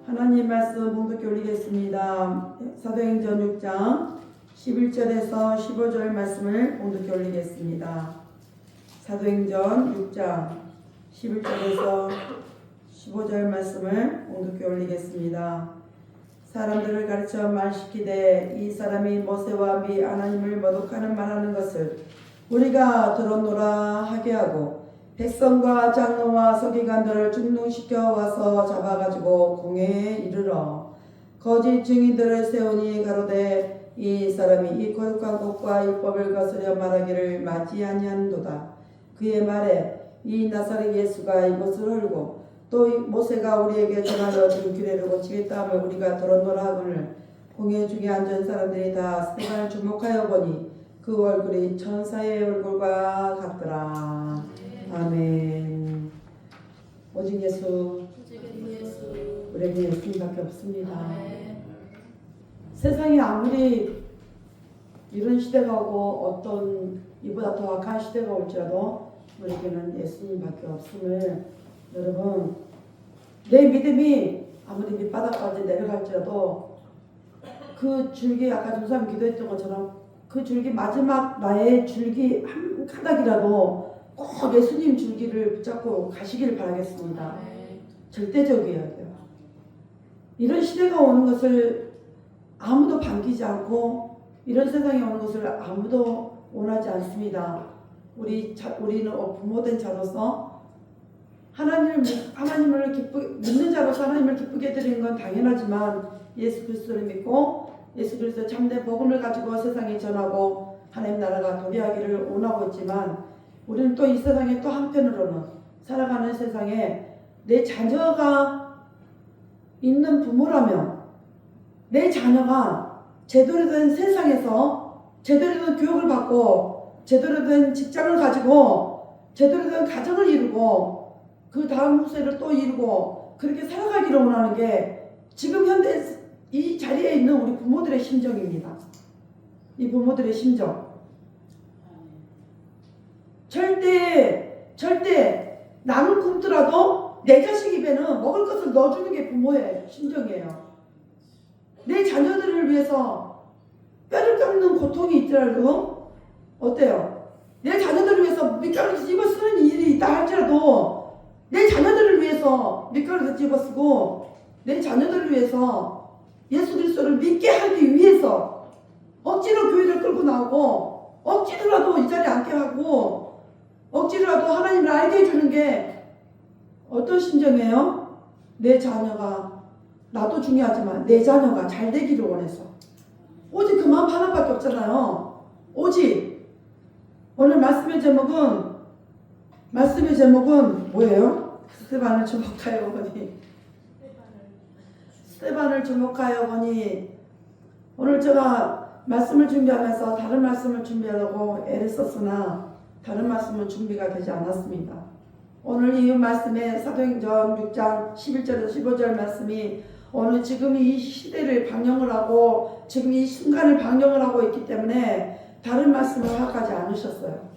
하나님 말씀 봉독해 올리겠습니다. 사도행전 6장 11절에서 15절 말씀을 봉독해 올리겠습니다. 사도행전 6장 11절에서 15절 말씀을 봉독해 올리겠습니다. 사람들을 가르쳐 말시키되 이 사람이 모세와 미 하나님을 모독하는 말하는 것을 우리가 들었노라 하게 하고 백성과 장로와 서기관들을 중동시켜 와서 잡아가지고 공회에 이르러 거짓 증인들을 세우니 가로되 이 사람이 이 거룩한 것과 율법을 거스려 말하기를 맞지 아니하는도다. 그의 말에 이 나사렛 예수가 이곳을 헐고 또 모세가 우리에게 전하여 준 규례를 고치겠다 함을 우리가 들었노라 하거늘 공회 중에 앉은 사람들이 다 스데반을 주목하여 보니 그 얼굴이 천사의 얼굴과 같더라. 아멘. 오직 예수, 우리에게 예수님밖에 없습니다. 세상에 아무리 이런 시대가 오고 어떤 이보다 더 악한 시대가 올지라도 우리에게는 예수님밖에 없음을, 여러분, 내 믿음이 아무리 밑바닥까지 내려갈지라도 그 줄기, 아까 조사님 기도했던 것처럼 그 줄기, 마지막 나의 줄기 한 가닥이라도 꼭 예수님 줄기를 붙잡고 가시길 바라겠습니다. 절대적이어야 돼요. 이런 시대가 오는 것을 아무도 반기지 않고 이런 세상이 오는 것을 아무도 원하지 않습니다. 우리는 부모된 자로서 하나님을 믿는 자로서 하나님을 기쁘게 드리는 건 당연하지만 예수 그리스도를 믿고 예수 그리스도 참된 복음을 가지고 세상에 전하고 하나님 나라가 도래하기를 원하고 있지만 우리는 또 이 세상에 또 한편으로는 살아가는 세상에 내 자녀가 있는 부모라면 내 자녀가 제대로 된 세상에서 제대로 된 교육을 받고 제대로 된 직장을 가지고 제대로 된 가정을 이루고 그 다음 후세를 또 이루고 그렇게 살아가기를 원하는 게 지금 현대 이 자리에 있는 우리 부모들의 심정입니다. 이 부모들의 심정. 절대 남은 굶더라도 내 자식 입에는 먹을 것을 넣어주는 게 부모의 심정이에요. 내 자녀들을 위해서 뼈를 깎는 고통이 있더라도 어때요? 내 자녀들을 위해서 밑가루를 집어 쓰는 일이 있다 할지라도 내 자녀들을 위해서 밑가루를 집어 쓰고 내 자녀들을 위해서 예수 그리스도를 믿게 하기 위해서 억지로 교회를 끌고 나오고 억지로라도 이 자리에 앉게 하고 억지로라도 하나님을 알게 해주는 게 어떤 심정이에요? 내 자녀가, 나도 중요하지만 내 자녀가 잘 되기를 원해서. 오직 그 마음 하나밖에 없잖아요. 오직. 오늘 말씀의 제목은 뭐예요? 스데반을 주목하여 보니. 스데반을 주목하여 보니. 오늘 제가 말씀을 준비하면서 다른 말씀을 준비하려고 애를 썼으나 다른 말씀은 준비가 되지 않았습니다. 오늘 이 말씀에 사도행전 6장 11절에서 15절 말씀이 오늘 지금 이 시대를 방영을 하고 지금 이 순간을 방영을 하고 있기 때문에 다른 말씀을 허락하지 않으셨어요.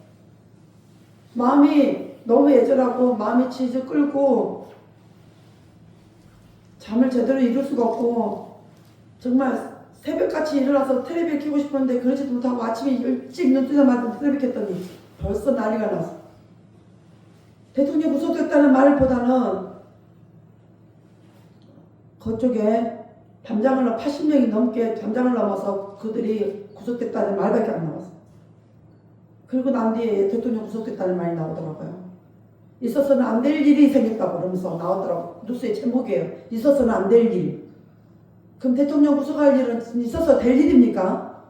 마음이 너무 애절하고 마음이 질질 끌고 잠을 제대로 이룰 수가 없고 정말 새벽같이 일어나서 텔레비를 켜고 싶었는데 그러지도 못하고 아침에 일찍 눈 뜨자마자 텔레비 켰더니 벌써 난리가 났어. 대통령 구속됐다는 말보다는 그쪽에 담장을 80명이 넘게 담장을 넘어서 그들이 구속됐다는 말밖에 안 나왔어. 그리고 난 뒤에 대통령 구속됐다는 말이 나오더라고요. 있어서는 안 될 일이 생겼다고 그러면서 나오더라고. 뉴스의 제목이에요. 있어서는 안 될 일. 그럼 대통령 구속할 일은 있어서 될 일입니까?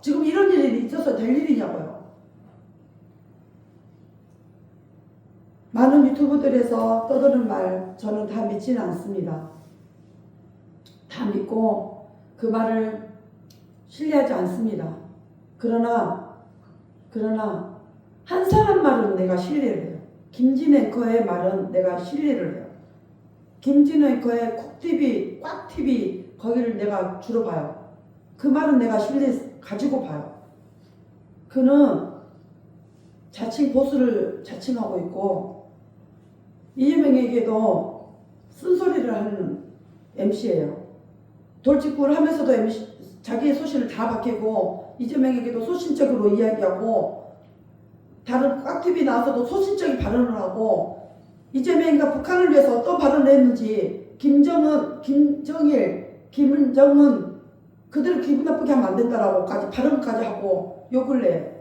지금 이런 일이 있어서 될 일이냐고요. 많은 유튜브들에서 떠드는 말 저는 다 믿지는 않습니다. 다 믿고 그 말을 신뢰하지 않습니다. 그러나 한 사람 말은 내가 신뢰를 해요. 김진 앵커의 말은 내가 신뢰를 해요. 김진 앵커의 꽉TV 거기를 내가 주로 봐요. 그 말은 내가 신뢰 가지고 봐요. 그는 자칭 보수를 자칭하고 있고 이재명에게도 쓴소리를 하는 MC예요. 돌직구를 하면서도 MC, 자기의 소신을 다 밝히고 이재명에게도 소신적으로 이야기하고 다른 깍TV 나와서도 소신적인 발언을 하고 이재명이가 북한을 위해서 어떤 발언을 했는지 김정은, 김정일, 김정은 그들을 기분 나쁘게 하면 안 된다라고까지 발언까지 하고 욕을 내.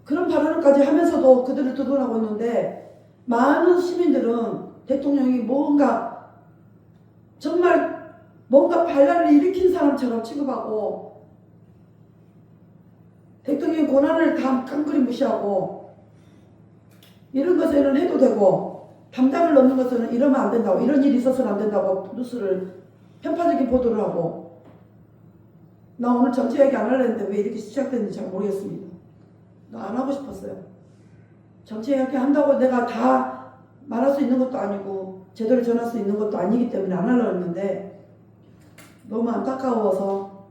그런 발언까지 하면서도 그들을 두둔하고 있는데 많은 시민들은 대통령이 정말 뭔가 반란을 일으킨 사람처럼 취급하고 대통령의 권한을 다 깡그리 무시하고 이런 것에는 해도 되고 담당을 넘는 것은 이러면 안 된다고 이런 일이 있어서는 안 된다고 뉴스를 편파적인 보도를 하고 나 오늘 정치 얘기 안 하려는데 왜 이렇게 시작됐는지 잘 모르겠습니다. 나 안 하고 싶었어요. 정치 이야기 한다고 내가 다 말할 수 있는 것도 아니고 제대로 전할 수 있는 것도 아니기 때문에 안 하려고 했는데 너무 안타까워서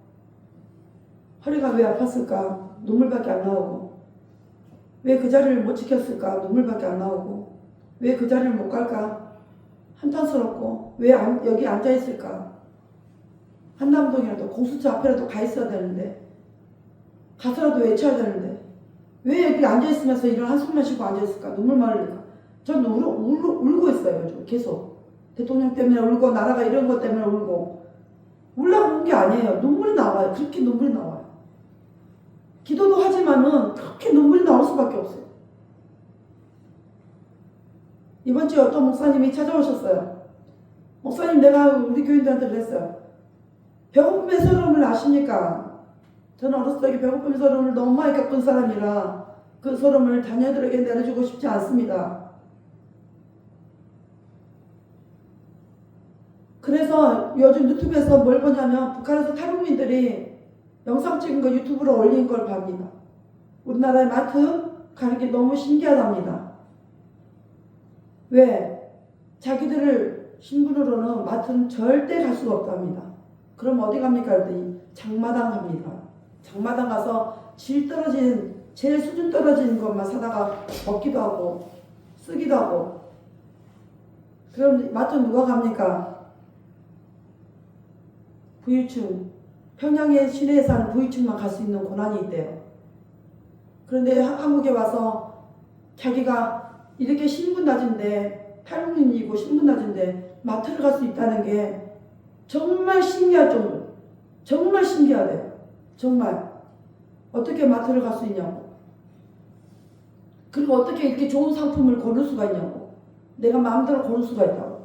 허리가 왜 아팠을까 눈물밖에 안 나오고 왜 그 자리를 못 지켰을까 눈물밖에 안 나오고 왜 그 자리를 못 갈까 한탄스럽고 왜 여기 앉아있을까 한남동이라도 공수처 앞에라도 가 있어야 되는데 가서라도 외쳐야 되는데 왜 여기 앉아있으면서 이런 한숨만 쉬고 앉아있을까? 눈물만 흘릴까? 전 울고 있어요. 요즘 계속. 대통령 때문에 울고 나라가 이런 것 때문에 울고 울라고 운 게 아니에요. 눈물이 나와요. 그렇게 눈물이 나와요. 기도도 하지만은 그렇게 눈물이 나올 수밖에 없어요. 이번 주에 어떤 목사님이 찾아오셨어요. 목사님 내가 우리 교인들한테 그랬어요. 배고픔의 서러움을 아십니까? 저는 어렸을 때 배고픔의 서러움을 너무 많이 겪은 사람이라 그 서러움을 자녀들에게 내려주고 싶지 않습니다. 그래서 요즘 유튜브에서 뭘 보냐면 북한에서 탈북민들이 영상 찍은 거 유튜브로 올린 걸 봅니다. 우리나라의 마트 가는 게 너무 신기하답니다. 왜? 자기들을 신분으로는 마트는 절대 갈 수가 없답니다. 그럼 어디 갑니까? 그랬더니 장마당 갑니다. 장마당 가서 제일 수준 떨어진 것만 사다가 먹기도 하고 쓰기도 하고. 그럼 마트 누가 갑니까? 부유층, 평양의 시내에 사는 부유층만 갈 수 있는 권한이 있대요. 그런데 한국에 와서 자기가 이렇게 신분 낮은데 탈북민이고 신분 낮은데 마트를 갈 수 있다는 게 정말 신기할 정도. 정말 신기하대요. 정말 어떻게 마트를 갈 수 있냐고. 그리고 어떻게 이렇게 좋은 상품을 고를 수가 있냐고. 내가 마음대로 고를 수가 있다고.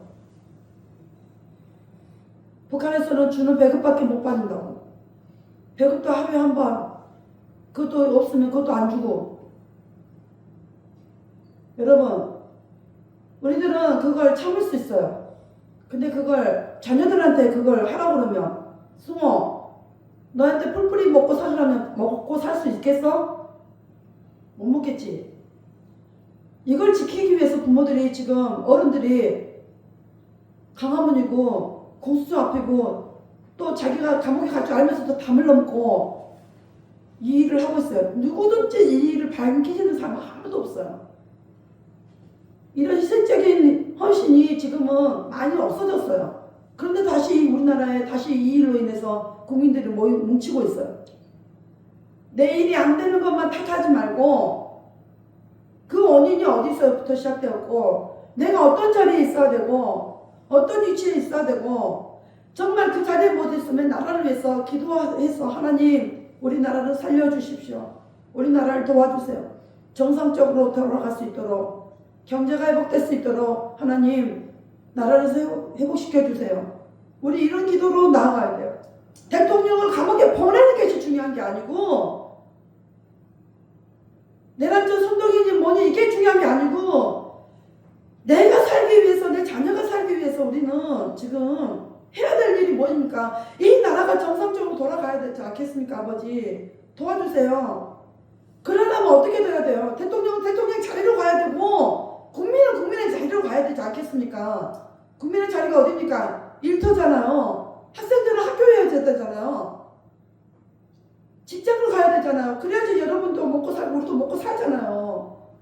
북한에서는 주는 배급밖에 못 받는다고. 배급도 하루에 한 번. 그것도 없으면 그것도 안 주고. 여러분, 우리들은 그걸 참을 수 있어요. 근데 그걸 자녀들한테 그걸 하라고 그러면 승호 너한테 풀뿌리 먹고 살으라면 먹고 살 수 있겠어? 못 먹겠지. 이걸 지키기 위해서 부모들이 지금 어른들이 강화문이고 공수처 앞이고 또 자기가 감옥에 갈 줄 알면서도 담을 넘고 이 일을 하고 있어요. 누구든지 이 일을 밝히시는 사람은 아무도 없어요. 이런 희생적인 헌신이 지금은 많이 없어졌어요. 그런데 다시 우리나라에 다시 이 일로 인해서 국민들이 뭉치고 있어요. 내 일이 안 되는 것만 탓하지 말고 그 원인이 어디서부터 시작되었고 내가 어떤 자리에 있어야 되고 어떤 위치에 있어야 되고 정말 그 자리에 못 있으면 나라를 위해서 기도해서 하나님 우리나라를 살려주십시오. 우리나라를 도와주세요. 정상적으로 돌아갈 수 있도록 경제가 회복될 수 있도록 하나님 나라를 회복시켜주세요. 우리 이런 기도로 나아가야 돼요. 대통령을 감옥에 보내는 것이 중요한 게 아니고 내란전 선동이니 뭐니 이게 중요한 게 아니고 내가 살기 위해서 내 자녀가 살기 위해서 우리는 지금 해야 될 일이 뭐입니까? 이 나라가 정상적으로 돌아가야 되지 않겠습니까? 아버지 도와주세요. 그러려면 어떻게 돼야 돼요? 대통령은 대통령 자리로 가야 되고 국민은 국민의 자리로 가야 되지 않겠습니까? 국민의 자리가 어디입니까? 일터잖아요. 학생들은 학교에 해야 되잖아요. 직장으로 가야 되잖아요. 그래야지 여러분도 먹고 살고 우리도 먹고 살잖아요.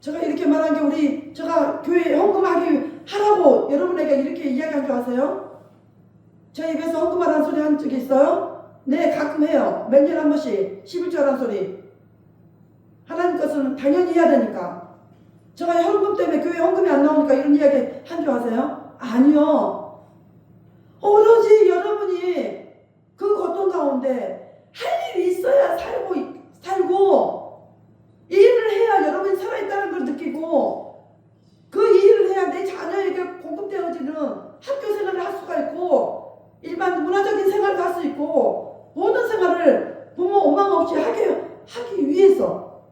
제가 이렇게 말한 게 제가 교회 헌금하라고 여러분에게 이렇게 이야기한 줄 아세요? 제 입에서 헌금하라는 소리 한 적이 있어요? 네, 가끔 해요. 몇 년에 한 번씩 11조라는 소리. 하나님 것은 당연히 해야 되니까. 제가 헌금 때문에 교회 헌금이 안 나오니까 이런 이야기 한 줄 아세요? 아니요. 오로지 여러분이 그 고통 가운데 할 일이 있어야 살고 이 일을 해야 여러분이 살아있다는 걸 느끼고 그 일을 해야 내 자녀에게 공급되어지는 학교 생활을 할 수가 있고 일반 문화적인 생활을 할 수 있고 모든 생활을 부모 오망 없이 하기 위해서.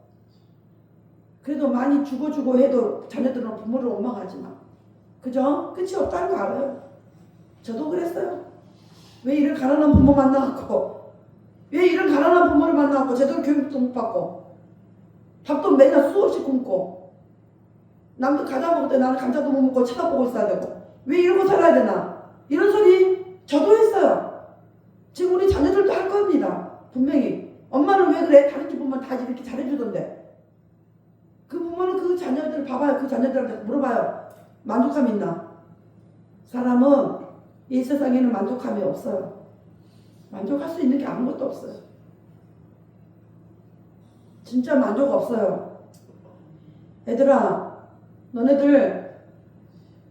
그래도 많이 주고 해도 자녀들은 부모를 원망하지 마. 그죠? 끝이 없다는 거 알아요. 저도 그랬어요. 왜 이런 가난한 부모 만나갖고 왜 이런 가난한 부모를 만나갖고 제대로 교육도 못 받고 밥도 매일 수없이 굶고 남들 과자 먹을 때 나는 감자도 못 먹고 쳐다보고 있어야 되고 왜 이러고 살아야 되나 이런 소리 저도 했어요. 지금 우리 자녀들도 할 겁니다. 분명히. 엄마는 왜 그래? 다른 집 보면 다 이렇게 잘해주던데. 그 부모는 그 자녀들 봐봐요. 그 자녀들한테 물어봐요. 만족감이 있나? 사람은 이 세상에는 만족감이 없어요. 만족할 수 있는 게 아무것도 없어요. 진짜 만족 없어요. 얘들아, 너네들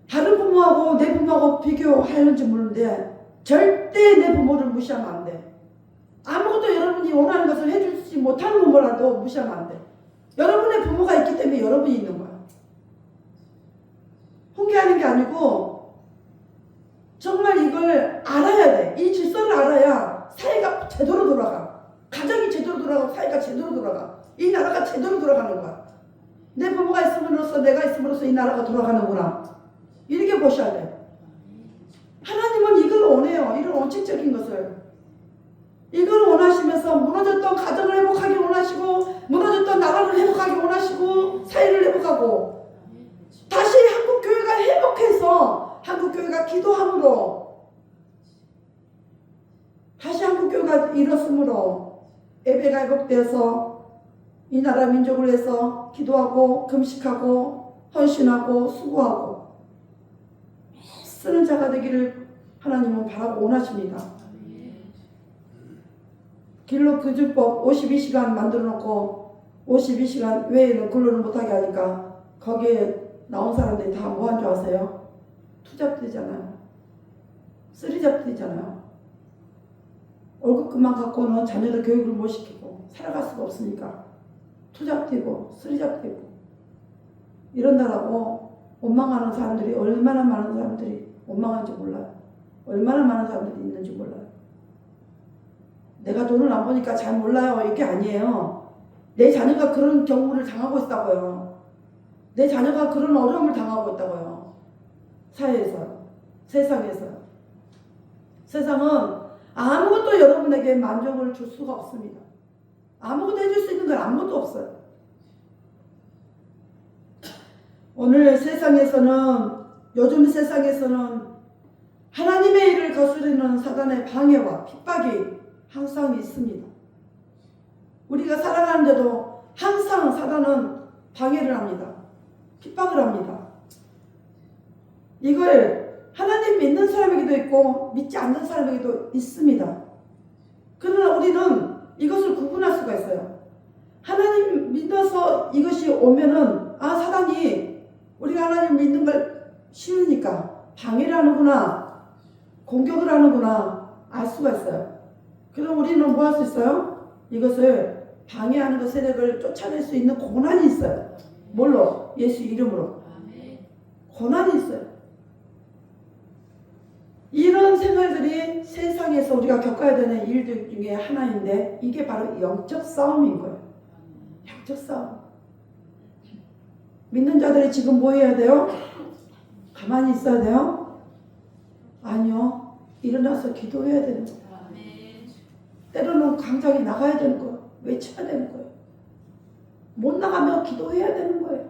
다른 부모하고 내 부모하고 비교하는지 모르는데 절대 내 부모를 무시하면 안 돼. 아무것도 여러분이 원하는 것을 해주지 못하는 부모라도 무시하면 안 돼. 여러분의 부모가 있기 때문에 여러분이 있는 거야. 훈계하는 게 아니고 정말 이걸 알아야 돼. 이 질서를 알아야 사회가 제대로 돌아가. 가정이 제대로 돌아가고 사회가 제대로 돌아가. 이 나라가 제대로 돌아가는 거야. 내 부모가 있음으로써 내가 있음으로써 이 나라가 돌아가는구나. 이렇게 보셔야 돼. 하나님은 이걸 원해요. 이런 원칙적인 것을. 이걸 원하시면서 무너졌던 가정을 회복하기 원하시고 무너졌던 나라를 회복하기 원하시고 사회를 회복하고 다시 한국교회가 회복해서 한국교회가 기도함으로 다시 한국교회가 일었으므로 예배가 회복되어서 이 나라 민족을 위해서 기도하고 금식하고 헌신하고 수고하고 쓰는 자가 되기를 하나님은 바라고 원하십니다. 길로 그주법 52시간 만들어 놓고 52시간 외에는 근로를 못하게 하니까 거기에 나온 사람들이 다 뭐 한 줄 아세요? 투잡들이잖아요. 쓰리잡들이잖아요. 월급금만 갖고는 자녀들 교육을 못 시키고 살아갈 수가 없으니까 투잡되고 쓰리잡되고 이런다라고 원망하는 사람들이 얼마나 많은 사람들이 원망한지 몰라요. 얼마나 많은 사람들이 있는지 몰라요. 내가 돈을 안 보니까 잘 몰라요. 이게 아니에요. 내 자녀가 그런 경우를 당하고 있다고요. 내 자녀가 그런 어려움을 당하고 있다고요. 사회에서, 세상에서. 세상은 아무것도 여러분에게 만족을 줄 수가 없습니다. 아무것도 해줄 수 있는 건 아무것도 없어요. 오늘 세상에서는, 요즘 세상에서는 하나님의 일을 거스르는 사단의 방해와 핍박이 항상 있습니다. 우리가 살아가는데도 항상 사단은 방해를 합니다. 핍박을 합니다. 이걸 하나님 믿는 사람에게도 있고 믿지 않는 사람에게도 있습니다. 그러나 우리는 이것을 구분할 수가 있어요. 하나님 믿어서 이것이 오면은 사단이 우리가 하나님 믿는 걸 싫으니까 방해를 하는구나, 공격을 하는구나 알 수가 있어요. 그럼 우리는 뭐 할 수 있어요? 이것을 방해하는 그 세력을 쫓아낼 수 있는 고난이 있어요. 뭘로? 예수 이름으로. 고난이 있어요. 이런 생활들이 세상에서 우리가 겪어야 되는 일들 중에 하나인데 이게 바로 영적 싸움인 거예요. 영적 싸움. 믿는 자들이 지금 뭐 해야 돼요? 가만히 있어야 돼요? 아니요. 일어나서 기도해야 되는 거예요. 때로는 광장에 나가야 되는 거예요. 외쳐야 되는 거예요. 못 나가면 기도해야 되는 거예요.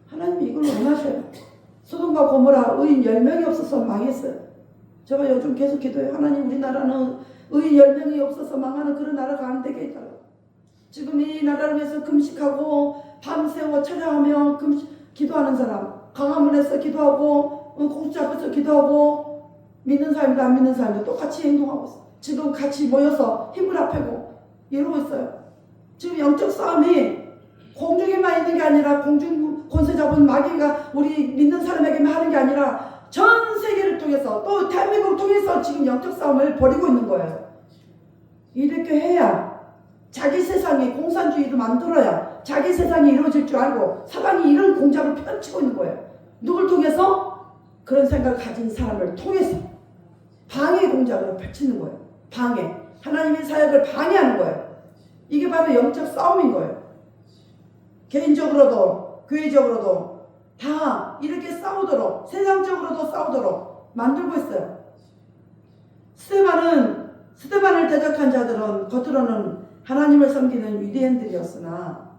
하나님이 이걸 원하셔요. 소돔과 고모라 의인 10명이 없어서 망했어요. 제가 요즘 계속 기도해요. 하나님, 우리나라는 의인 10명이 없어서 망하는 그런 나라가 안 되게 해달라고. 지금 이 나라를 위해서 금식하고 밤새워 찬양하며 기도하는 사람, 강화문에서 기도하고 공수 앞에서 기도하고 믿는 사람도 안 믿는 사람도 똑같이 행동하고 있어요. 지금 같이 모여서 힘을 합하고 이러고 있어요. 지금 영적 싸움이 공중에만 있는 게 아니라 공중 권세 잡은 마귀가 우리 믿는 사람에게만 하는 게 아니라 전 세계를 통해서 또 대한민국을 통해서 지금 영적 싸움을 벌이고 있는 거예요. 이렇게 해야 자기 세상이 공산주의도 만들어야 자기 세상이 이루어질 줄 알고 사단이 이런 공작을 펼치고 있는 거예요. 누굴 통해서? 그런 생각을 가진 사람을 통해서 방해 공작을 펼치는 거예요. 방해. 하나님의 사역을 방해하는 거예요. 이게 바로 영적 싸움인 거예요. 개인적으로도 교회적으로도 다 이렇게 싸우도록 세상적으로도 싸우도록 만들고 있어요. 스데반을 대적한 자들은 겉으로는 하나님을 섬기는 유대인들이었으나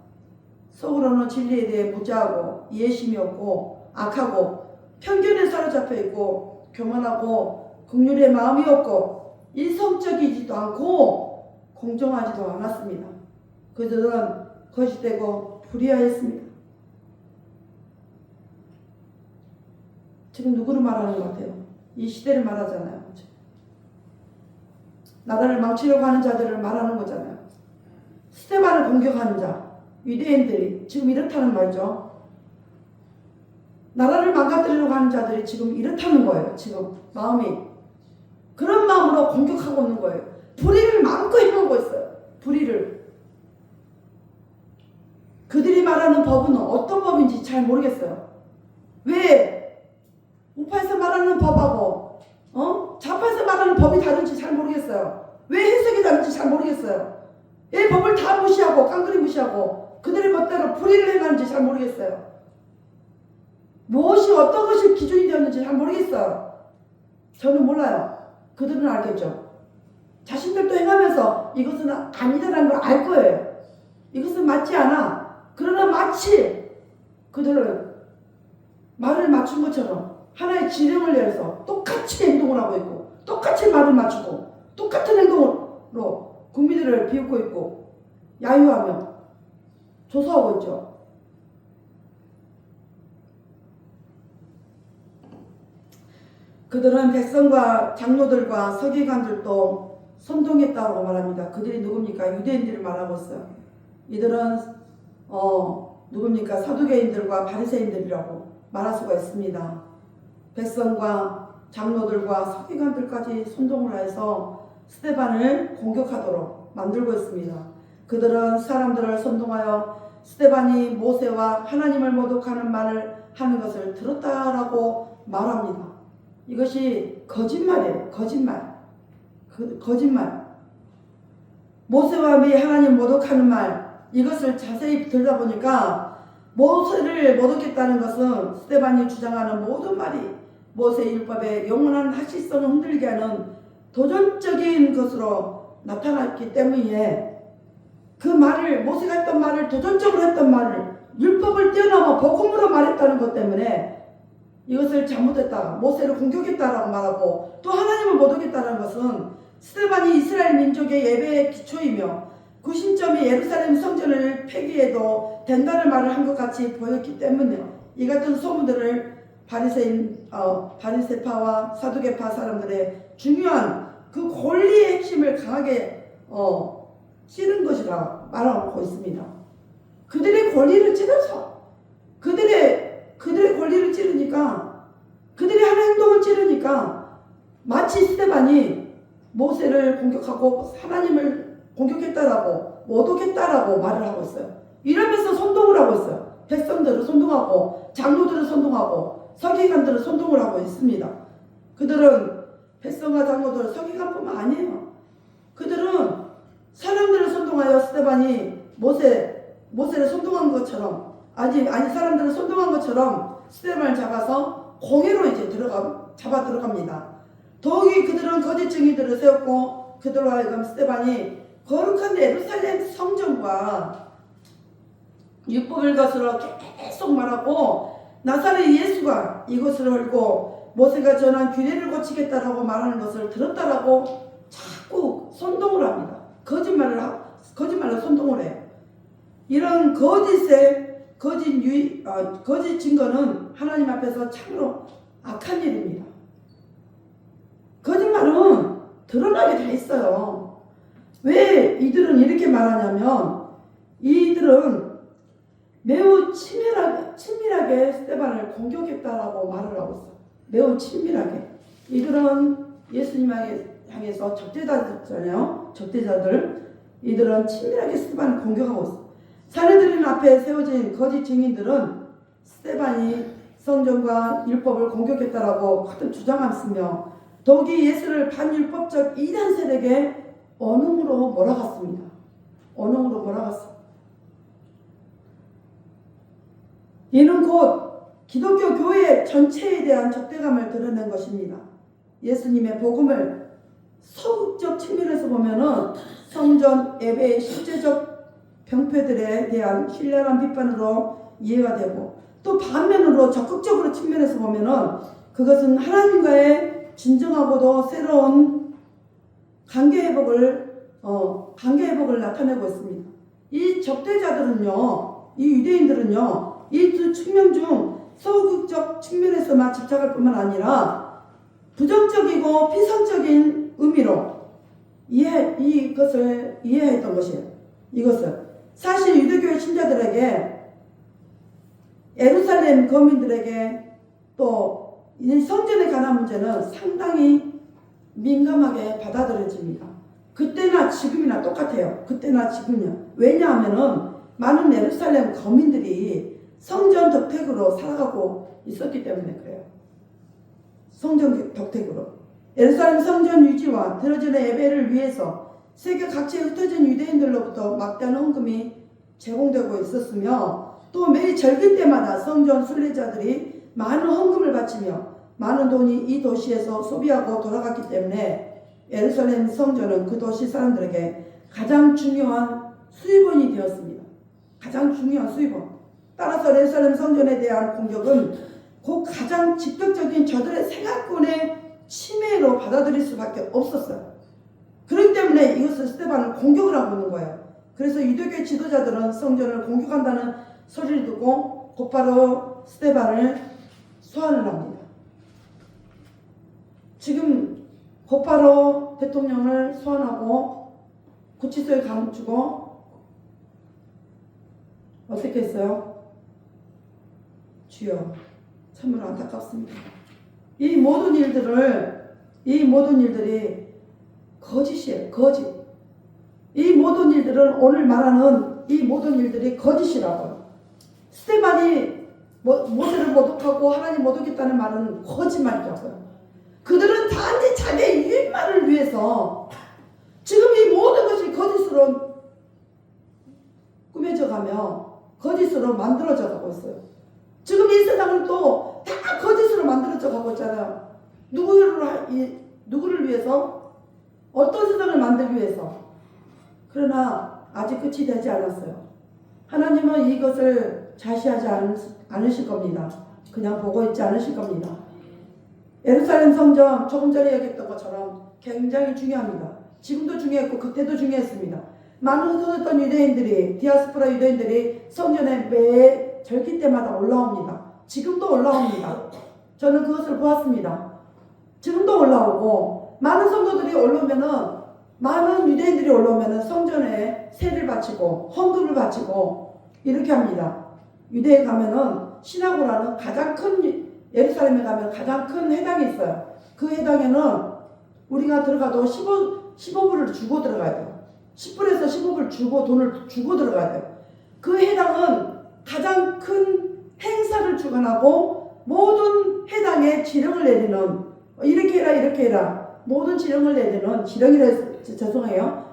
속으로는 진리에 대해 무지하고 이해심이 없고 악하고 편견에 사로잡혀 있고 교만하고 긍휼의 마음이 없고 이성적이지도 않고 공정하지도 않았습니다. 그들은 거짓되고 불의하였습니다. 지금 누구를 말하는 것 같아요? 이 시대를 말하잖아요. 나라를 망치려고 하는 자들을 말하는 거잖아요. 스데반을 공격하는 자, 유대인들이 지금 이렇다는 말이죠. 나라를 망가뜨리려고 하는 자들이 지금 이렇다는 거예요. 지금 마음이 그런 마음으로 공격하고 있는 거예요. 불의를 마음껏 해오고 있어요. 불의를. 그들이 말하는 법은 어떤 법인지 잘 모르겠어요. 왜 우파에서 말하는 법하고 좌파에서 말하는 법이 다른지 잘 모르겠어요. 왜 해석이 다른지 잘 모르겠어요. 이 법을 다 무시하고 깡그리 무시하고 그들의 멋대로 불의를 해가는지 잘 모르겠어요. 무엇이 어떤 것이 기준이 되었는지 잘 모르겠어요. 저는 몰라요. 그들은 알겠죠. 자신들도 행하면서 이것은 아니다라는 걸 알 거예요. 이것은 맞지 않아. 그러나 마치 그들은 말을 맞춘 것처럼 하나의 지령을 내려서 똑같이 행동을 하고 있고 똑같이 말을 맞추고 똑같은 행동으로 국민들을 비웃고 있고 야유하며 조사하고 있죠. 그들은 백성과 장로들과 서기관들도 선동했다고 말합니다. 그들이 누굽니까? 유대인들을 말하고 있어요. 이들은 누굽니까? 사두개인들과 바리새인들이라고 말할 수가 있습니다. 백성과 장로들과 서기관들까지 선동을 해서 스데반을 공격하도록 만들고 있습니다. 그들은 사람들을 선동하여 스데반이 모세와 하나님을 모독하는 말을 하는 것을 들었다라고 말합니다. 이것이 거짓말이에요. 거짓말. 거짓말. 모세와 하나님 모독하는 말, 이것을 자세히 들다 보니까 모세를 모독했다는 것은 스데반이 주장하는 모든 말이 모세 율법의 영원한 하실성을 흔들게 하는 도전적인 것으로 나타났기 때문에 그 말을 모세가 했던 말을 도전적으로 했던 말을 율법을 뛰어넘어 복음으로 말했다는 것 때문에 이것을 잘못했다, 모세를 공격했다라고 말하고 또 하나님을 모독했다는 것은 스데반이 이스라엘 민족의 예배의 기초이며 구심점이 예루살렘 성전을 폐기해도 된다는 말을 한 것 같이 보였기 때문에 이 같은 소문들을 바리새파와 사두개파 사람들의 중요한 그 권리의 핵심을 강하게 찌른 것이라 말하고 있습니다. 그들의 권리를 찌르서 그들의 권리를 찌르니까 그들이 하는 행동을 찌르니까 마치 스데반이 모세를 공격하고 하나님을 공격했다라고 모독했다라고 말을 하고 있어요. 이러면서 선동을 하고 있어요. 백성들을 선동하고 장로들을 선동하고 서기관들을 선동을 하고 있습니다. 그들은 백성과 장로들, 서기관뿐만 아니에요. 그들은 사람들을 선동하여 스데반이 모세를 선동한 것처럼 사람들을 선동한 것처럼 스데반을 잡아서 공회로 이제 잡아 들어갑니다. 더욱이 그들은 거짓 증인들을 세웠고 그들로 하여금 스데반이 거룩한 예루살렘 성전과 율법을 거스러 계속 말하고 나사렛 예수가 이것을 헐고 모세가 전한 규례를 고치겠다라고 말하는 것을 들었다라고 자꾸 선동을 합니다. 거짓말로 선동을 해요. 이런 거짓 증거는 하나님 앞에서 참으로 악한 일입니다. 거짓말은 드러나게 돼 있어요. 왜 이들은 이렇게 말하냐면 이들은 매우 친밀하게 스데반을 공격했다라고 말을 하고 있어요. 매우 친밀하게. 이들은 예수님 향해서 적대자들이잖아요. 적대자들. 이들은 친밀하게 스데반을 공격하고 있어요. 사내들인 앞에 세워진 거짓 증인들은 스데반이 성전과 율법을 공격했다라고 거듭 주장하며 더욱이 예수를 반율법적 이단 세력에 언음으로 몰아갔습니다. 언음으로 몰아갔습니다. 이는 곧 기독교 교회 전체에 대한 적대감을 드러낸 것입니다. 예수님의 복음을 서극적 측면에서 보면은 성전 예배의 실제적 병폐들에 대한 신랄한 비판으로 이해가 되고, 또 반면으로 적극적으로 측면에서 보면은 그것은 하나님과의 진정하고도 새로운 관계 회복을 나타내고 있습니다. 이 적대자들은요, 이 유대인들은요, 이 두 측면 중 서극적 측면에서만 집착할 뿐만 아니라 부정적이고 피상적인 의미로 이것을 이해했던 것이에요. 이것을 사실 유대교의 신자들에게, 예루살렘 거민들에게, 또 이 성전에 관한 문제는 상당히 민감하게 받아들여집니다. 그때나 지금이나 똑같아요. 그때나 지금이나. 왜냐하면은 많은 예루살렘 거민들이 성전 덕택으로 살아가고 있었기 때문에 그래요. 성전 덕택으로. 예루살렘 성전 유지와 드러지는 예배를 위해서 세계 각지에 흩어진 유대인들로부터 막대한 헌금이 제공되고 있었으며, 또 매일 절기 때마다 성전 순례자들이 많은 헌금을 바치며 많은 돈이 이 도시에서 소비하고 돌아갔기 때문에 예루살렘 성전은 그 도시 사람들에게 가장 중요한 수입원이 되었습니다. 가장 중요한 수입원. 따라서 예루살렘 성전에 대한 공격은 그 가장 직접적인 저들의 생활권의 침해로 받아들일 수밖에 없었어요. 그렇기 때문에 이것을 스데반을 공격을 하고 있는 거예요. 그래서 유대교 지도자들은 성전을 공격한다는 소리를 듣고 곧바로 스데반을 소환을 합니다. 지금 곧바로 대통령을 소환하고 구치소에 감추고 어떻게 했어요? 주여, 참으로 안타깝습니다. 이 모든 일들이 거짓이에요. 거짓. 이 모든 일들은, 오늘 말하는 이 모든 일들이 거짓이라고요. 스데반이 모세를 모독하고 하나님 모독했다는 말은 거짓말이라고요. 그들은 단지 자기의 일만을 위해서 지금 이 모든 것이 거짓으로 꾸며져가며 거짓으로 만들어져 가고 있어요. 지금 이 세상은 또 다 거짓으로 만들어져 가고 있잖아요. 누구를 위해서? 어떤 세상을 만들기 위해서? 그러나 아직 끝이 되지 않았어요. 하나님은 이것을 자시하지 않으실 겁니다. 그냥 보고 있지 않으실 겁니다. 예루살렘 성전, 조금 전에 얘기했던 것처럼 굉장히 중요합니다. 지금도 중요했고 그때도 중요했습니다. 많은 흩어졌던 유대인들이, 디아스포라 유대인들이 성전에 매 절기 때마다 올라옵니다. 지금도 올라옵니다. 저는 그것을 보았습니다. 지금도 올라오고, 많은 성도들이 올라오면은, 많은 유대인들이 올라오면은 성전에 세를 바치고 헌금을 바치고 이렇게 합니다. 유대에 가면은 시나고라는 가장 큰, 예루살렘에 가면 가장 큰 회당이 있어요. 그 회당에는 우리가 들어가도 15불을 주고 들어가야 돼요. 10불에서 15불 주고, 돈을 주고 들어가야 돼요. 그 회당은 가장 큰 행사를 주관하고 모든 회당에 지령을 내리는, 이렇게 해라 이렇게 해라, 모든 지령을 내리는, 지령이라 죄송해요,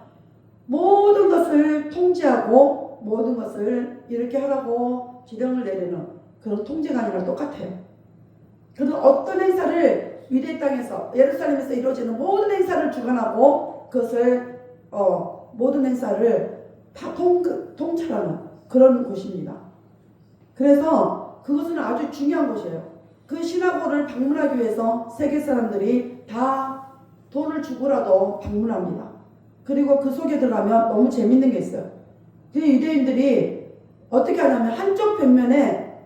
모든 것을 통제하고 모든 것을 이렇게 하라고 지령을 내리는 그런 통제가 아니라 똑같아요. 그런 어떤 행사를 유대 땅에서, 예루살렘에서 이루어지는 모든 행사를 주관하고 그것을 모든 행사를 다 통찰하는 그런 곳입니다. 그래서 그것은 아주 중요한 곳이에요. 그 시나고를 방문하기 위해서 세계 사람들이 다 돈을 주고라도 방문합니다. 그리고 그 속에 들어가면 너무 재밌는 게 있어요. 그 유대인들이 어떻게 하냐면 한쪽 벽면에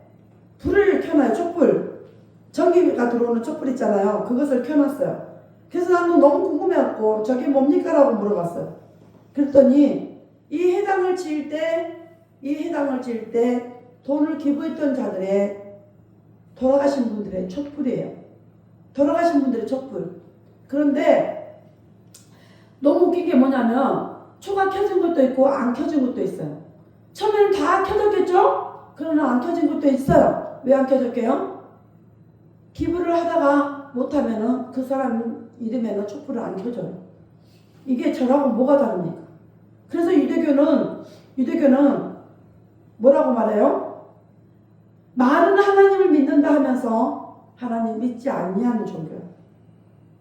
불을 켜놔요. 촛불. 전기가 들어오는 촛불 있잖아요. 그것을 켜놨어요. 그래서 나는 너무 궁금해갖고 저게 뭡니까? 라고 물어봤어요. 그랬더니 이 해당을 지을 때 돈을 기부했던 자들의 돌아가신 분들의 촛불이에요. 돌아가신 분들의 촛불. 그런데 너무 웃긴 게 뭐냐면 초가 켜진 것도 있고 안 켜진 것도 있어요. 처음에는 다 켜졌겠죠? 그러나 안 켜진 것도 있어요. 왜 안 켜졌게요? 기부를 하다가 못하면은 그 사람 이름에는 촛불을 안 켜줘요. 이게 저라고 뭐가 다릅니까? 그래서 유대교는 뭐라고 말해요? 말은 하나님을 믿는다 하면서 하나님 믿지 아니하는 종교예요.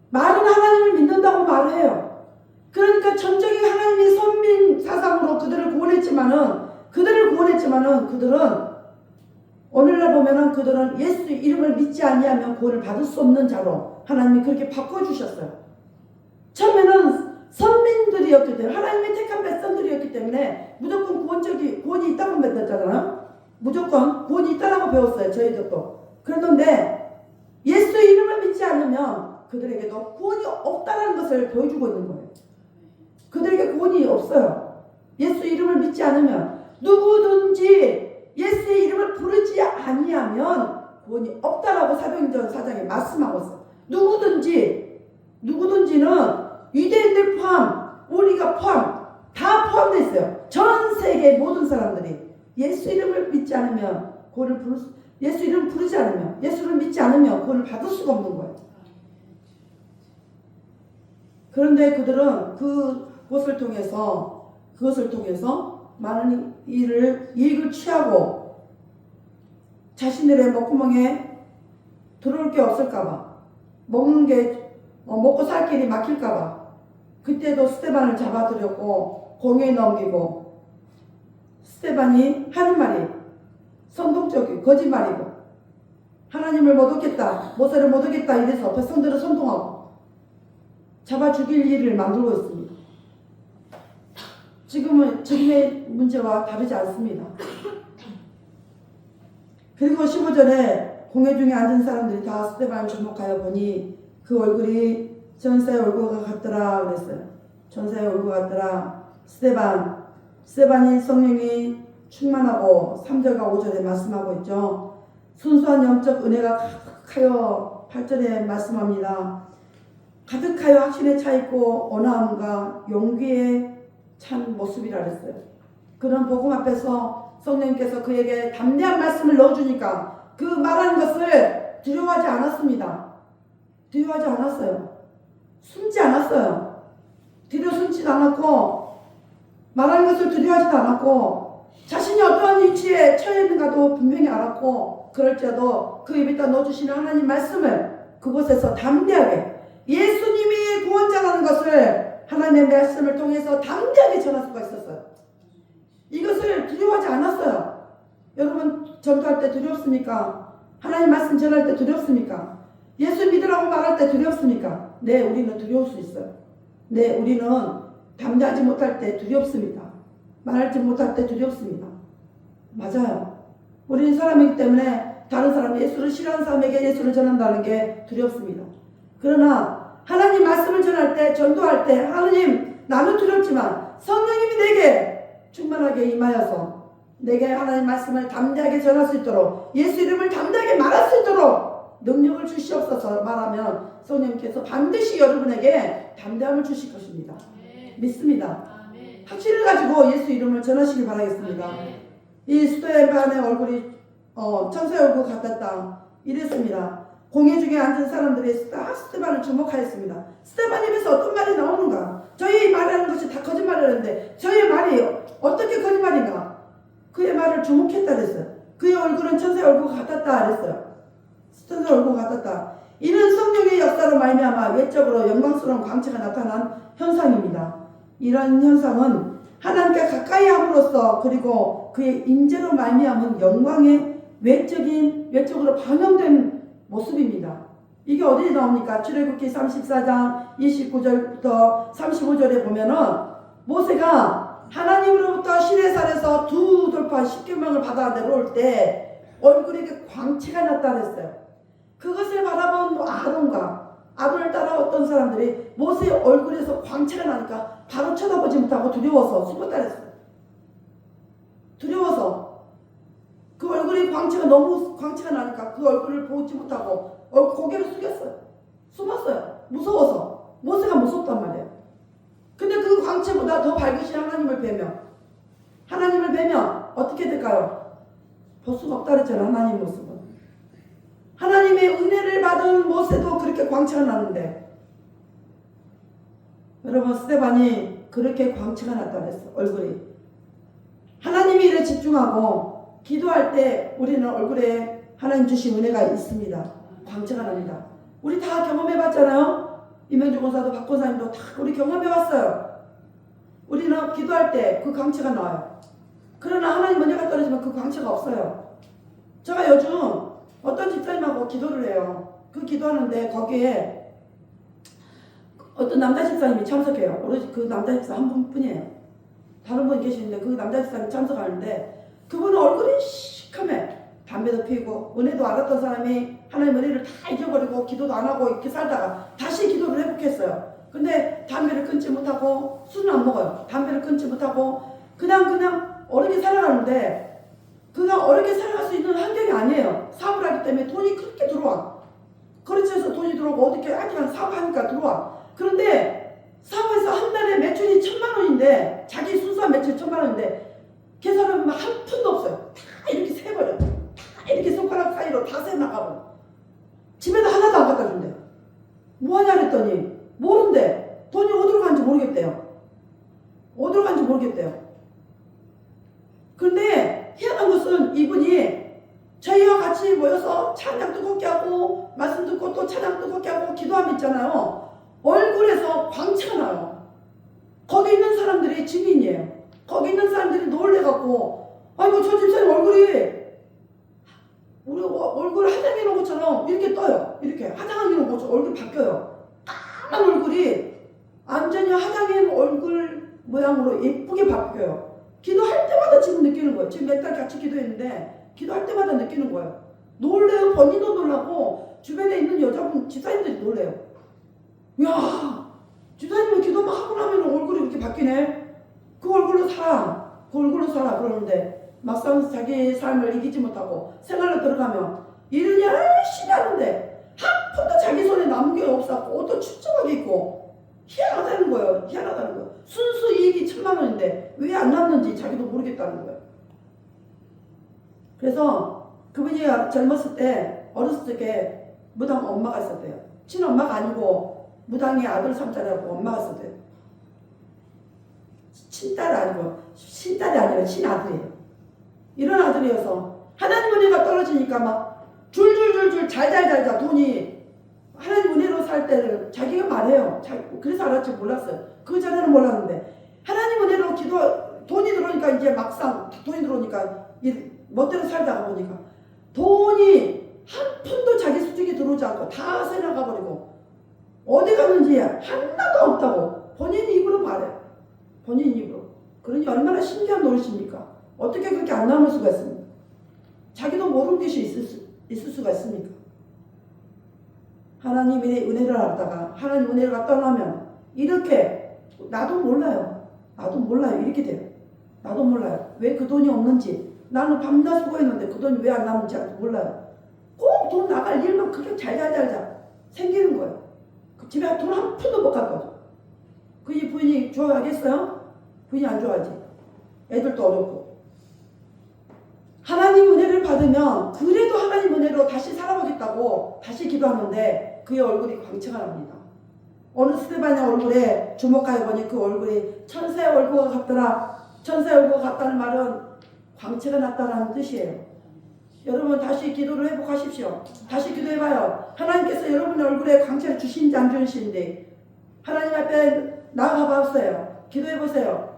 말은 하나님을 믿는다고 말해요. 그러니까 전적인 하나님이 선민 사상으로 그들을 구원했지만은 그들은 오늘날 보면은 그들은 예수 이름을 믿지 아니하면 구원을 받을 수 없는 자로 하나님이 그렇게 바꿔주셨어요. 처음에는 선민들이었기 때문에 하나님의 택한 백성들이었기 때문에 무조건 구원이 있다고 믿었잖아요. 무조건 구원이 있다고 배웠어요. 저희들도. 그랬는데 예수 이름을 믿지 않으면 그들에게도 구원이 없다는 것을 보여주고 있는 거예요. 그들에게 구원이 없어요. 예수 이름을 믿지 않으면 누구든지 예수의 이름을 부르지 아니하면 구원이 없다라고 사도행전 4장에 말씀하고 있어요. 누구든지는 유대인들 포함, 우리가 포함, 다 포함되어 있어요. 전 세계 모든 사람들이 예수 이름을 믿지 않으면 예수 이름을 부르지 않으면, 예수를 믿지 않으면 구원을 받을 수가 없는 거예요. 그런데 그들은 그것을 통해서 많은 이익을 취하고 자신들의 목구멍에 들어올 게 없을까봐, 먹고 살 길이 막힐까봐 그때도 스데반을 잡아들였고 공회에 넘기고, 스데반이 하는 말이 선동적이고 거짓말이고 하나님을 못 얻겠다, 모세를 못 얻겠다 이래서 백성들을 선동하고 잡아 죽일 일을 만들고 있습니다. 지금의 문제와 다르지 않습니다. 그리고 15절에 공회 중에 앉은 사람들이 다 스데반을 주목하여 보니 그 얼굴이 전사의 얼굴과 같더라 그랬어요. 전사의 얼굴 같더라. 스데반이 성령이 충만하고 3절과 5절에 말씀하고 있죠. 순수한 영적 은혜가 가득하여 8절에 말씀합니다. 가득하여 확신에 차있고 온화함과 용기에 찬 모습이라 그랬어요. 그런 복음 앞에서 성령님께서 그에게 담대한 말씀을 넣어주니까 그 말하는 것을 두려워하지 않았습니다. 두려워하지 않았어요. 숨지 않았어요. 뒤로 숨지도 않았고 말하는 것을 두려워하지도 않았고 자신이 어떠한 위치에 처해 있는가도 분명히 알았고, 그럴지라도 그 입에다 넣어주시는 하나님 말씀을 그곳에서 담대하게, 예수님이 구원자라는 것을 하나님의 말씀을 통해서 담대하게 전할 수가 있었어요. 이것을 두려워하지 않았어요. 여러분 전도할 때 두렵습니까? 하나님 말씀 전할 때 두렵습니까? 예수 믿으라고 말할 때 두렵습니까? 네, 우리는 두려울 수 있어요. 네, 우리는 담대하지 못할 때 두렵습니다. 말하지 못할 때 두렵습니다. 맞아요. 우리는 사람이기 때문에 다른 사람, 예수를 싫어하는 사람에게 예수를 전한다는 게 두렵습니다. 그러나 하나님 말씀을 전할 때, 전도할 때 하나님 나는 두렵지만 성령님이 내게 충만하게 임하여서 내게 하나님 말씀을 담대하게 전할 수 있도록, 예수 이름을 담대하게 말할 수 있도록 능력을 주시옵소서 말하면 성령님께서 반드시 여러분에게 담대함을 주실 것입니다. 믿습니다. 확신을 가지고 예수 이름을 전하시길 바라겠습니다. 이 스데반의 얼굴이 천사의 얼굴 같았다 이랬습니다. 공회 중에 앉은 사람들이 다 스데반을 주목하였습니다. 스데반 입에서 어떤 말이 나오는가? 저희 말하는 것이 다 거짓말이라는데 저희 말이 어떻게 거짓말인가? 그의 말을 주목했다 그랬어요. 그의 얼굴은 천사의 얼굴 같았다 그랬어요. 천사의 얼굴 같았다. 이는 성령의 역사로 말미암아 외적으로 영광스러운 광채가 나타난 현상입니다. 이런 현상은 하나님께 가까이 함으로써 그리고 그의 임재로 말미암은 영광의 외적으로 반영된 모습입니다. 이게 어디에 나옵니까? 출애굽기 34장 29절부터 35절에 보면은 모세가 하나님으로부터 시내산에서 두 입원하고 10개명을 받아 내려올 때 얼굴에 광채가 났다 그랬어요. 그것을 바라본 아론을 따라왔던 사람들이 모세의 얼굴에서 광채가 나니까 바로 쳐다보지 못하고 두려워서 숨었다 그랬어요. 두려워서 그 얼굴에 너무 광채가 나니까 그 얼굴을 보지 못하고 고개를 숙였어요. 숨었어요. 무서워서. 모세가 무섭단 말이에요. 근데 그 광채보다 더 밝으신 하나님을 뵈면 어떻게 될까요? 볼 수가 없다 그랬잖아요. 하나님 모습은. 하나님의 은혜를 받은 모세도 그렇게 광채가 나는데, 여러분, 스데반이 그렇게 광채가 났다 그랬어. 얼굴이. 하나님의 일에 집중하고 기도할 때 우리는 얼굴에 하나님 주신 은혜가 있습니다. 광채가 납니다. 우리 다 경험해봤잖아요. 이명주 권사도 박 권사님도 다 우리 경험해봤어요. 우리는 기도할 때 그 광채가 나와요. 그러나 하나님 은혜가 떨어지면 그 광채가 없어요. 제가 요즘 어떤 집사님하고 기도를 해요. 그 기도하는데 거기에 어떤 남자 집사님이 참석해요. 오로지 그 남자 집사 한 분뿐이에요. 다른 분 계시는데 그 남자 집사님이 참석하는데 그분은 얼굴이 시커매. 담배도 피우고 은혜도 알았던 사람이 하나님 은혜를 다 잊어버리고 기도도 안 하고 이렇게 살다가 다시 기도를 회복했어요. 근데 담배를 끊지 못하고 술은 안 먹어요. 담배를 끊지 못하고 그냥 어렵게 살아가는데 그가 어렵게 살아갈 수 있는 환경이 아니에요. 사업을 하기 때문에 돈이 그렇게 들어와. 거래처에서 돈이 들어오고 어떻게 하여튼 사업하니까 들어와. 그런데 사업에서 한 달에 매출이 1,000만 원인데 자기 순수한 매출 1,000만 원인데 계산을 보면 한 푼도 없어요. 다 이렇게 세버려. 다 이렇게 손가락 사이로 다 세나가버려. 집에도 하나도 안 갖다 준대. 뭐하냐 그랬더니 모른대. 돈이 어디로 가는지 모르겠대요. 어디로 가는지 모르겠대요. 그런데 희한한 것은 이분이 저희와 같이 모여서 찬양 뜨겁게 하고 말씀 듣고 또 찬양 뜨겁게 하고 기도하면 있잖아요. 얼굴에서 광채가 나요. 거기 있는 사람들이 증인이에요. 거기 있는 사람들이 놀래갖고 아이고 저 집사님 얼굴이 우리 얼굴 화장해 놓은 것처럼 이렇게 떠요. 이렇게 화장해 놓은 것처럼 얼굴이 바뀌어요. 까만 얼굴이 완전히 화장해 놓은 얼굴 모양으로 예쁘게 바뀌어요. 기도할 때마다 지금 느끼는 거예요. 지금 몇 달 같이 기도했는데 기도할 때마다 느끼는 거예요. 놀래요. 본인도 놀라고 주변에 있는 여자분 집사님들이 놀래요. 야, 집사님은 기도만 하고 나면 얼굴이 이렇게 바뀌네. 그 얼굴로 살아 그러는데 막상 자기 삶을 이기지 못하고 생활로 들어가면 일을 열심히 하는데 한 푼도 자기 손에 남은 게 없었고 옷도 축축하게 입고 희한하다는 거예요. 순수 이익이 1,000만 원인데 왜 안 남는지 자기도 모르겠다는 거예요. 그래서 그분이 젊었을 때 어렸을 때 무당 엄마가 있었대요. 친엄마가 아니고 무당의 아들 삼자라고 엄마가 있었대요. 친딸이 아니고 친딸이 아니라 친아들이에요. 이런 아들이어서 하나님 은혜가 떨어지니까 막 줄줄줄줄 잘잘잘잘 돈이 하나님 은혜로 살 때를 자기가 말해요. 그래서 알았지 몰랐어요. 그 전에는 몰랐는데 하나님 은혜로 돈이 들어오니까 이제 막상 돈이 들어오니까 멋대로 살다가 보니까 돈이 한 푼도 자기 수중에 들어오지 않고 다 새나가버리고 어디 갔는지 하나도 없다고 본인 입으로 말해요. 본인 입으로. 그러니 얼마나 신기한 노릇입니까? 어떻게 그렇게 안 남을 수가 있습니까? 자기도 모르는 것이 있을 수가 있습니까? 하나님의 은혜를 알다가 하나님 은혜가 떠나면 이렇게 나도 몰라요 이렇게 돼요. 나도 몰라요. 왜 그 돈이 없는지 나는 밤낮 수고했는데 그 돈이 왜 안 남는지 몰라요. 꼭 돈 나갈 일만 그렇게 잘잘 생기는 거예요. 그 집에 돈 한 푼도 못 갖고 와요. 그 부인이 좋아하겠어요? 부인이 안 좋아하지. 애들도 어렵고. 하나님 은혜를 받으면 그래도 하나님 은혜로 다시 살아보겠다고 다시 기도하는데 그의 얼굴이 광채가 납니다. 어느 스데반의 얼굴에 주목하여 보니 그 얼굴이 천사의 얼굴과 같더라. 천사의 얼굴과 같다는 말은 광채가 났다는 뜻이에요. 여러분 다시 기도를 회복하십시오. 다시 기도해봐요. 하나님께서 여러분의 얼굴에 광채를 주시는지 안 주시는지 하나님 앞에 나아가봤어요. 기도해보세요.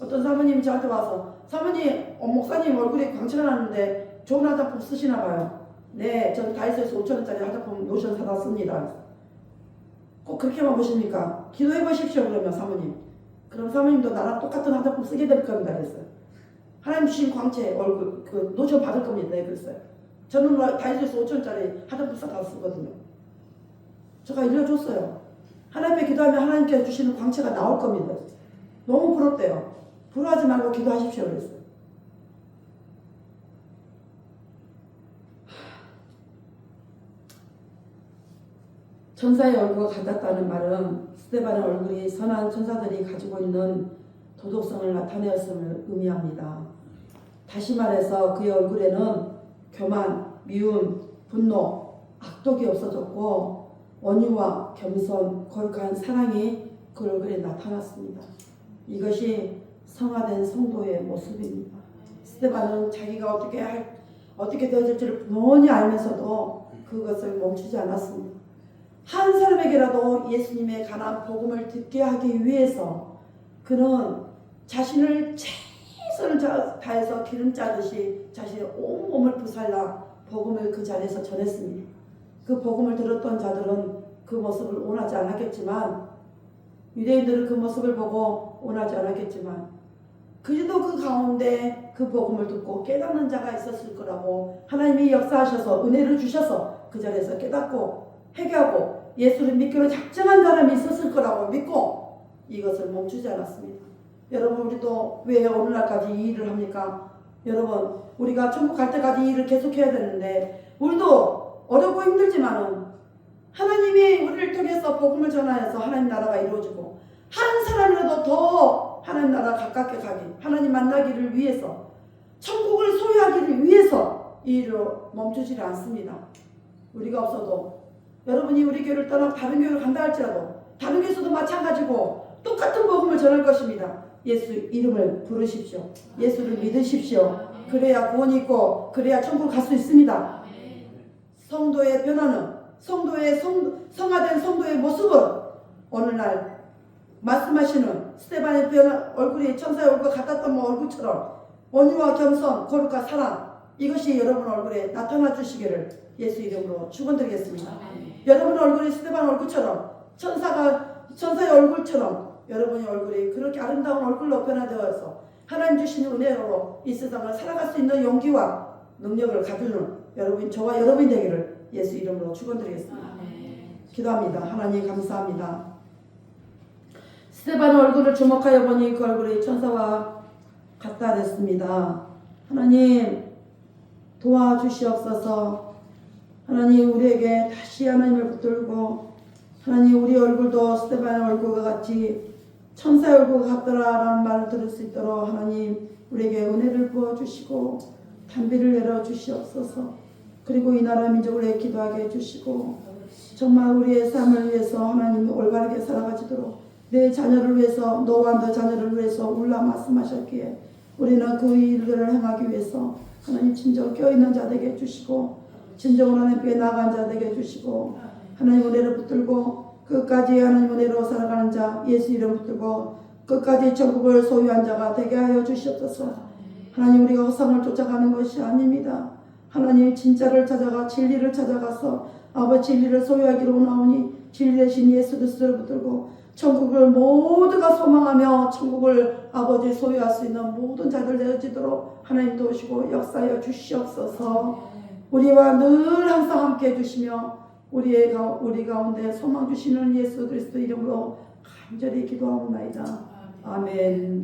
어떤 사모님이 저한테 와서 사모님 목사님 얼굴에 광채가 났는데 좋은 화장품 쓰시나 봐요. 네, 저는 다이소에서 5,000원짜리 화장품 로션 사다 씁니다. 꼭 그렇게만 보십니까? 기도해 보십시오. 그러면 사모님. 그럼 사모님도 나랑 똑같은 화장품 쓰게 될 겁니다. 그랬어요. 하나님 주신 광채 얼굴 그 노션 받을 겁니다. 네, 그랬어요. 저는 다이소에서 5천원짜리 하드부사 다 쓰거든요. 제가 일러줬어요. 하나님 앞에 기도하면 하나님께서 주시는 광채가 나올 겁니다. 너무 부럽대요. 부러워하지 말고 기도하십시오 그랬어요. 천사의 얼굴과 같았다는 말은 스데반의 얼굴이 선한 천사들이 가지고 있는 도덕성을 나타내었음을 의미합니다. 다시 말해서 그의 얼굴에는 교만, 미움, 분노, 악독이 없어졌고 온유와 겸손, 거룩한 사랑이 그 얼굴에 나타났습니다. 이것이 성화된 성도의 모습입니다. 스데반은 자기가 어떻게 되어질지를 뻔히 알면서도 그것을 멈추지 않았습니다. 한 사람에게라도 예수님의 간한 복음을 듣게 하기 위해서 그는 자신을 최선을 다해서 기름 짜듯이 자신의 온몸을 부살라 복음을 그 자리에서 전했습니다. 그 복음을 들었던 자들은 그 모습을 원하지 않았겠지만, 유대인들은 그 모습을 보고 원하지 않았겠지만, 그래도 그 가운데 그 복음을 듣고 깨닫는 자가 있었을 거라고, 하나님이 역사하셔서 은혜를 주셔서 그 자리에서 깨닫고 회개하고 예수를 믿기로 작정한 사람이 있었을 거라고 믿고 이것을 멈추지 않았습니다. 여러분, 우리도 왜 오늘날까지 이 일을 합니까? 여러분, 우리가 천국 갈 때까지 이 일을 계속해야 되는데, 우리도 어렵고 힘들지만은 하나님이 우리를 통해서 복음을 전하여서 하나님 나라가 이루어지고, 한 사람이라도 더 하나님 나라 가깝게 가기, 하나님 만나기를 위해서, 천국을 소유하기를 위해서 이 일을 멈추지 않습니다. 우리가 없어도, 여러분이 우리 교회를 떠나 다른 교회를 간다 할지라도 다른 교회에서도 마찬가지고 똑같은 복음을 전할 것입니다. 예수 이름을 부르십시오. 예수를 믿으십시오. 그래야 구원이 있고 그래야 천국을 갈 수 있습니다. 성도의 변화는, 성화된 성도의 모습은 오늘날 말씀하시는 스데반의 얼굴이 천사의 얼굴과 같았던 얼굴처럼 온유와 겸손, 거룩과 사랑, 이것이 여러분 얼굴에 나타나 주시기를 예수 이름으로 축원드리겠습니다. 여러분 얼굴이 스데반 얼굴처럼, 천사의 얼굴처럼 여러분의 얼굴이 그렇게 아름다운 얼굴로 변화되어서 하나님 주시는 은혜로 이 세상을 살아갈 수 있는 용기와 능력을 가지는 여러분, 저와 여러분이 되기를 예수 이름으로 축원드리겠습니다. 기도합니다. 하나님 감사합니다. 스데반의 얼굴을 주목하여 보니 그 얼굴이 천사와 같다 됐습니다. 하나님 도와주시옵소서. 하나님 우리에게 다시 하나님을 붙들고, 하나님 우리 얼굴도 스데반의 얼굴과 같이 천사의 얼굴과 같더라라는 말을 들을 수 있도록 하나님 우리에게 은혜를 부어주시고 단비를 내려주시옵소서. 그리고 이 나라 민족을 위해 기도하게 해주시고, 정말 우리의 삶을 위해서 하나님 올바르게 살아가지도록 내 자녀를 위해서, 너와 너 자녀를 위해서 울라 말씀하셨기에 우리는 그 일들을 행하기 위해서 하나님 진정 껴있는 자 되게 해주시고, 진정으로 하나님께 나아간 자 되게 해주시고, 하나님 은혜를 붙들고 끝까지 하나님 은혜로 살아가는 자, 예수 이름 붙들고 끝까지 천국을 소유한 자가 되게 하여 주시옵소서. 하나님 우리가 허상을 쫓아가는 것이 아닙니다. 하나님 진짜를 찾아가 진리를 찾아가서 아버지 진리를 소유하기로 원하오니 진리 대신 예수 그리스도를 붙들고 천국을 모두가 소망하며 천국을 아버지 소유할 수 있는 모든 자들 되어지도록 하나님 도우시고 역사하여 주시옵소서. 우리와 늘 항상 함께 해주시며 우리 가운데 소망 주시는 예수 그리스도 이름으로 간절히 기도하옵나이다. 아멘.